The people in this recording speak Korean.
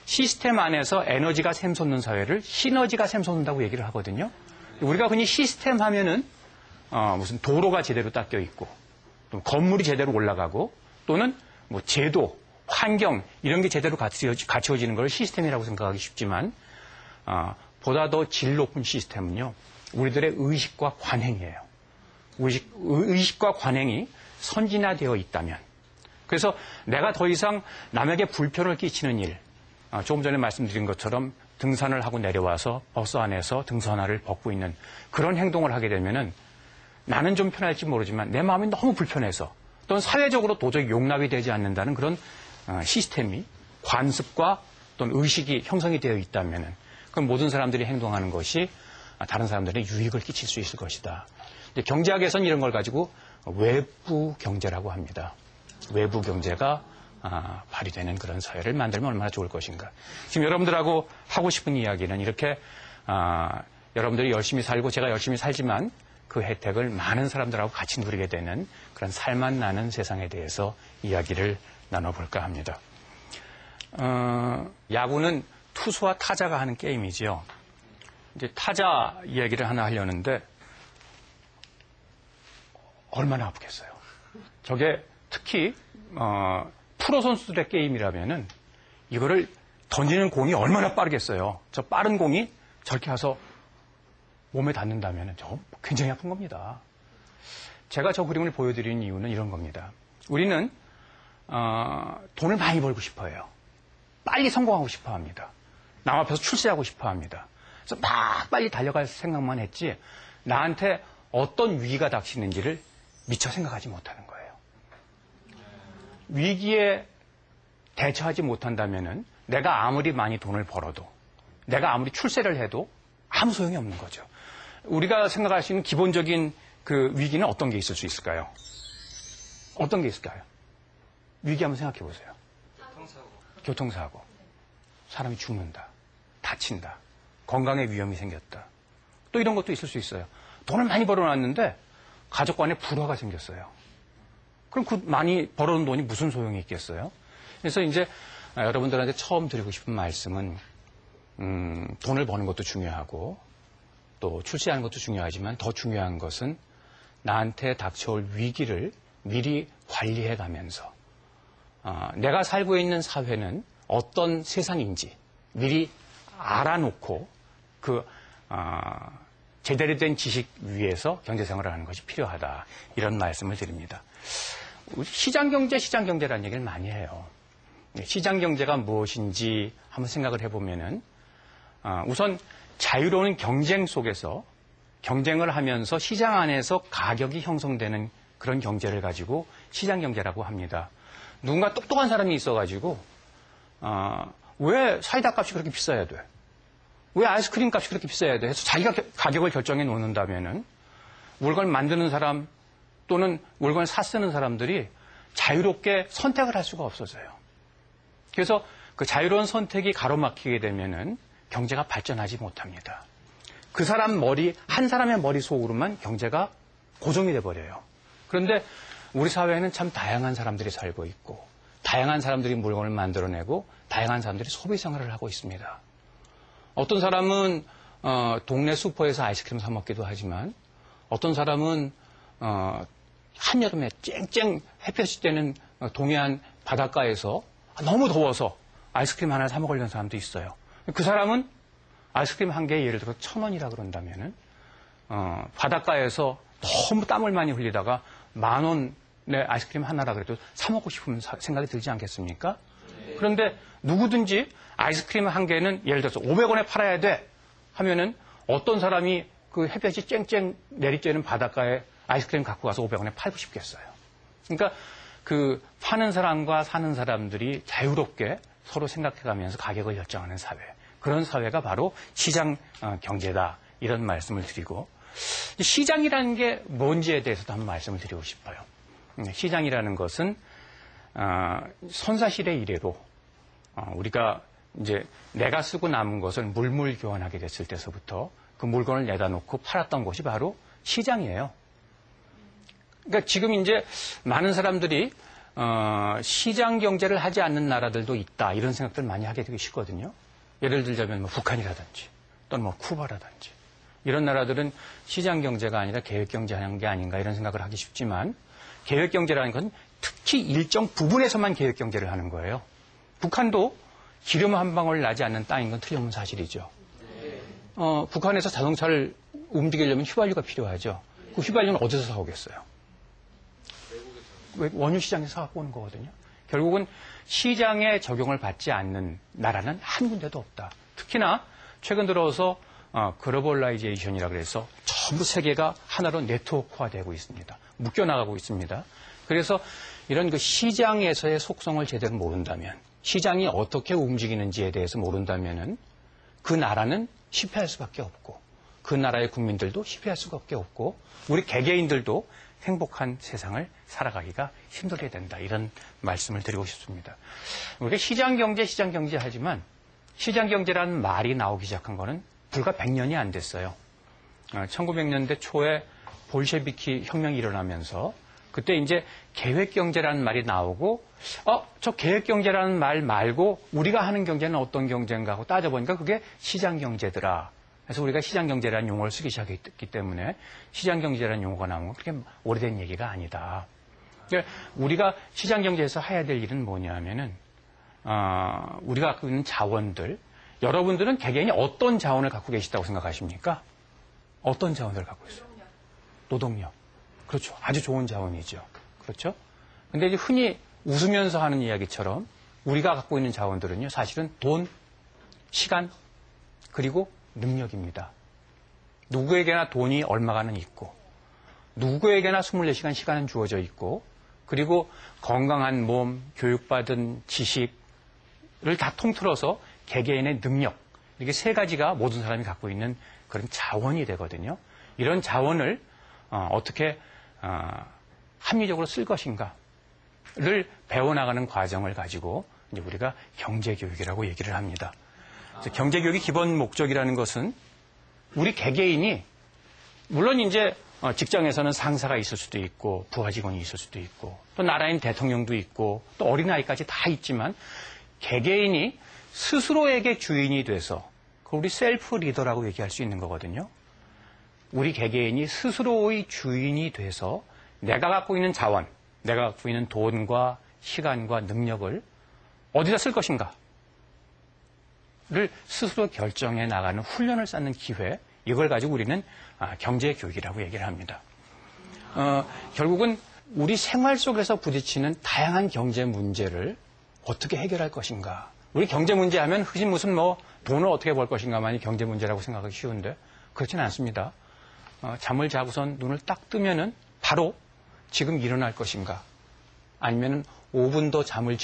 시스템 안에서 에너지가 샘솟는 사회를 시너지가 샘솟는다고 얘기를 하거든요. 우리가 흔히 시스템 하면은 무슨 도로가 제대로 닦여 있고 또 건물이 제대로 올라가고 또는 뭐 제도, 환경 이런 게 제대로 갖춰지는 걸 시스템이라고 생각하기 쉽지만 보다 더 질 높은 시스템은요. 우리들의 의식과 관행이에요. 의식과 관행이 선진화되어 있다면 그래서 내가 더 이상 남에게 불편을 끼치는 일 조금 전에 말씀드린 것처럼 등산을 하고 내려와서 버스 안에서 등산화를 벗고 있는 그런 행동을 하게 되면은 나는 좀 편할지 모르지만 내 마음이 너무 불편해서 또는 사회적으로 도저히 용납이 되지 않는다는 그런 시스템이 관습과 또는 의식이 형성이 되어 있다면은 그럼 모든 사람들이 행동하는 것이 다른 사람들에게 유익을 끼칠 수 있을 것이다. 경제학에서는 이런 걸 가지고 외부 경제라고 합니다. 외부 경제가 발휘되는 그런 사회를 만들면 얼마나 좋을 것인가. 지금 여러분들하고 하고 싶은 이야기는 이렇게 여러분들이 열심히 살고 제가 열심히 살지만 그 혜택을 많은 사람들하고 같이 누리게 되는 그런 살맛 나는 세상에 대해서 이야기를 나눠볼까 합니다. 야구는 투수와 타자가 하는 게임이지요. 이제 타자 이야기를 하나 하려는데 얼마나 아프겠어요. 저게 특히 프로 선수들의 게임이라면은 이거를 던지는 공이 얼마나 빠르겠어요. 저 빠른 공이 저렇게 와서 몸에 닿는다면 저 굉장히 아픈 겁니다. 제가 저 그림을 보여드리는 이유는 이런 겁니다. 우리는 돈을 많이 벌고 싶어 해요. 빨리 성공하고 싶어 합니다. 남 앞에서 출세하고 싶어 합니다. 그래서 막 빨리 달려갈 생각만 했지 나한테 어떤 위기가 닥치는지를 미처 생각하지 못하는 거예요. 위기에 대처하지 못한다면은 내가 아무리 많이 돈을 벌어도 내가 아무리 출세를 해도 아무 소용이 없는 거죠. 우리가 생각할 수 있는 기본적인 그 위기는 어떤 게 있을 수 있을까요? 어떤 게 있을까요? 위기 한번 생각해 보세요. 교통사고. 사람이 죽는다. 다친다. 건강에 위험이 생겼다. 또 이런 것도 있을 수 있어요. 돈을 많이 벌어놨는데 가족 간에 불화가 생겼어요. 그럼 그 많이 벌어놓은 돈이 무슨 소용이 있겠어요? 그래서 이제 여러분들한테 처음 드리고 싶은 말씀은 돈을 버는 것도 중요하고 또 출세하는 것도 중요하지만 더 중요한 것은 나한테 닥쳐올 위기를 미리 관리해 가면서 내가 살고 있는 사회는 어떤 세상인지 미리 알아놓고 그 제대로 된 지식 위에서 경제생활을 하는 것이 필요하다. 이런 말씀을 드립니다. 시장경제라는 얘기를 많이 해요. 시장경제가 무엇인지 한번 생각을 해보면은 우선 자유로운 경쟁 속에서 경쟁을 하면서 시장 안에서 가격이 형성되는 그런 경제를 가지고 시장경제라고 합니다. 누군가 똑똑한 사람이 있어가지고 왜 사이다 값이 그렇게 비싸야 돼? 왜 아이스크림 값이 그렇게 비싸야 돼? 해서 자기가 가격을 결정해 놓는다면은 물건을 만드는 사람 또는 물건을 쓰는 사람들이 자유롭게 선택을 할 수가 없어져요. 그래서 그 자유로운 선택이 가로막히게 되면은 경제가 발전하지 못합니다. 그 사람 한 사람의 머릿속으로만 경제가 고정이 돼버려요. 그런데 우리 사회에는 참 다양한 사람들이 살고 있고 다양한 사람들이 물건을 만들어내고 다양한 사람들이 소비 생활을 하고 있습니다. 어떤 사람은 동네 슈퍼에서 아이스크림 사 먹기도 하지만 어떤 사람은 한여름에 쨍쨍 햇볕이 쬐는 동해안 바닷가에서 너무 더워서 아이스크림 하나 사 먹으려는 사람도 있어요. 그 사람은 아이스크림 한 개에 예를 들어 1,000원이라 그런다면은 바닷가에서 너무 땀을 많이 흘리다가 10,000원의 아이스크림 하나라 그래도 사 먹고 싶은 생각이 들지 않겠습니까? 그런데 누구든지 아이스크림 한 개는 예를 들어서 500원에 팔아야 돼 하면은 어떤 사람이 그 햇볕이 쨍쨍 내리쬐는 바닷가에 아이스크림 갖고 가서 500원에 팔고 싶겠어요. 그러니까 그 파는 사람과 사는 사람들이 자유롭게 서로 생각해가면서 가격을 결정하는 사회. 그런 사회가 바로 시장 경제다. 이런 말씀을 드리고 시장이라는 게 뭔지에 대해서도 한번 말씀을 드리고 싶어요. 시장이라는 것은 선사시대 이래로 우리가 이제 내가 쓰고 남은 것을 물물 교환하게 됐을 때서부터 그 물건을 내다 놓고 팔았던 곳이 바로 시장이에요. 그러니까 지금 이제 많은 사람들이 시장 경제를 하지 않는 나라들도 있다. 이런 생각들 많이 하게 되기 쉽거든요. 예를 들자면 뭐 북한이라든지 또는 뭐 쿠바라든지 이런 나라들은 시장 경제가 아니라 계획 경제하는 게 아닌가 이런 생각을 하기 쉽지만 계획 경제라는 건 특히 일정 부분에서만 계획 경제를 하는 거예요. 북한도 기름 한 방울 나지 않는 땅인 건 틀림없는 사실이죠. 북한에서 자동차를 움직이려면 휘발유가 필요하죠. 그 휘발유는 어디서 사오겠어요? 원유 시장에서 사갖고 오는 거거든요. 결국은 시장에 적용을 받지 않는 나라는 한 군데도 없다. 특히나 최근 들어서 글로벌라이제이션이라 그래서 전부 세계가 하나로 네트워크화되고 있습니다. 묶여나가고 있습니다. 그래서 이런 그 시장에서의 속성을 제대로 모른다면, 시장이 어떻게 움직이는지에 대해서 모른다면은 그 나라는 실패할 수밖에 없고, 그 나라의 국민들도 실패할 수밖에 없고, 우리 개개인들도 행복한 세상을 살아가기가 힘들게 된다. 이런 말씀을 드리고 싶습니다. 우리가 시장경제 하지만 시장경제라는 말이 나오기 시작한 거는 불과 100년이 안 됐어요. 1900년대 초에 볼셰비키 혁명이 일어나면서 그때 이제 계획경제라는 말이 나오고 저 계획경제라는 말 말고 우리가 하는 경제는 어떤 경제인가 하고 따져보니까 그게 시장경제더라. 그래서 우리가 시장경제라는 용어를 쓰기 시작했기 때문에 시장경제라는 용어가 나온 건 그렇게 오래된 얘기가 아니다. 그러니까 우리가 시장경제에서 해야 될 일은 뭐냐면은 우리가 갖고 있는 자원들, 여러분들은 개개인이 어떤 자원을 갖고 계시다고 생각하십니까? 어떤 자원을 갖고 있어요? 노동력. 그렇죠. 아주 좋은 자원이죠. 그렇죠? 근데 이제 흔히 웃으면서 하는 이야기처럼 우리가 갖고 있는 자원들은요, 사실은 돈, 시간, 그리고 능력입니다. 누구에게나 돈이 얼마가는 있고, 누구에게나 24시간 시간은 주어져 있고, 그리고 건강한 몸, 교육받은 지식을 다 통틀어서 개개인의 능력, 이렇게 세 가지가 모든 사람이 갖고 있는 그런 자원이 되거든요. 이런 자원을 어떻게 합리적으로 쓸 것인가를 배워나가는 과정을 가지고 이제 우리가 경제교육이라고 얘기를 합니다. 경제교육의 기본 목적이라는 것은 우리 개개인이 물론 이제 직장에서는 상사가 있을 수도 있고 부하 직원이 있을 수도 있고 또 나라인 대통령도 있고 또 어린아이까지 다 있지만 개개인이 스스로에게 주인이 돼서 그걸 우리 셀프 리더라고 얘기할 수 있는 거거든요. 우리 개개인이 스스로의 주인이 돼서 내가 갖고 있는 자원, 내가 갖고 있는 돈과 시간과 능력을 어디다 쓸 것인가 를 스스로 결정해 나가는 훈련을 쌓는 기회, 이걸 가지고 우리는 경제교육이라고 얘기를 합니다. 결국은 우리 생활 속에서 부딪히는 다양한 경제 문제를 어떻게 해결할 것인가. 우리 경제 문제 하면 흔히 무슨 돈을 어떻게 벌 것인가만이 경제 문제라고 생각하기 쉬운데 그렇지는 않습니다. 잠을 자고선 눈을 딱 뜨면은 바로 지금 일어날 것인가, 아니면은 5분 더 잠을